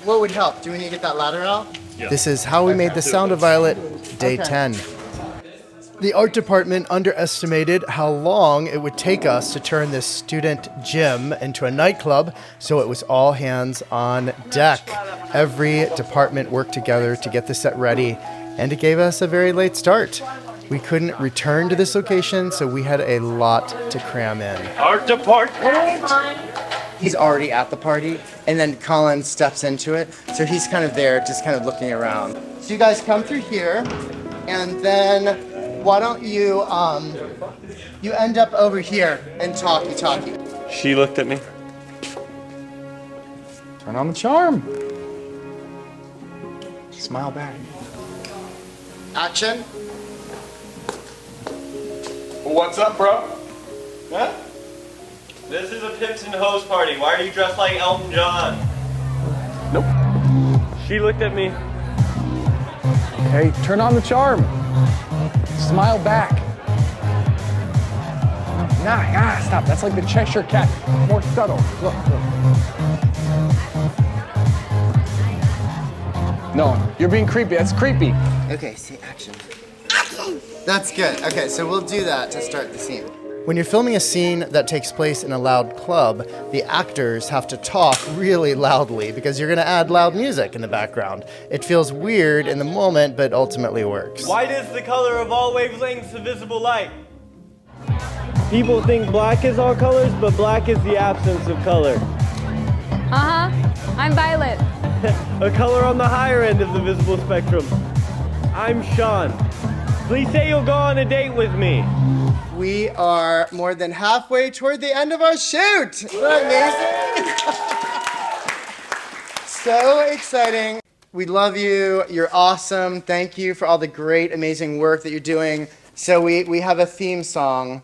what would help? Do we need to get that ladder out? Yeah. This is How We Made the Sound of Violet, Day 10. The art department underestimated how long it would take us to turn this student gym into a nightclub, so it was all hands on deck. Every department worked together to get the set ready, and it gave us a very late start. We couldn't return to this location, so we had a lot to cram in. Art department. He's already at the party, and then Colin steps into it, so he's kind of there, just kind of looking around. So you guys come through here, and then why don't you you end up over here and talkie. She looked at me. Turn on the charm. Smile back. Action. What's up, bro? Huh? This is a Pimps and Hoes party. Why are you dressed like Elton John? Nope. She looked at me. Hey, turn on the charm. Smile back. Nah, stop. That's like the Cheshire Cat. More subtle. Look. No, you're being creepy. That's creepy. Okay, say action. That's good. Okay, so we'll do that to start the scene. When you're filming a scene that takes place in a loud club, the actors have to talk really loudly because you're going to add loud music in the background. It feels weird in the moment, but ultimately works. White is the color of all wavelengths of visible light. People think black is all colors, but black is the absence of color. I'm Violet. A color on the higher end of the visible spectrum. I'm Sean. Please say you'll go on a date with me. We are more than halfway toward the end of our shoot. Isn't that amazing? So exciting. We love you. You're awesome. Thank you for all the great, amazing work that you're doing. So we have a theme song.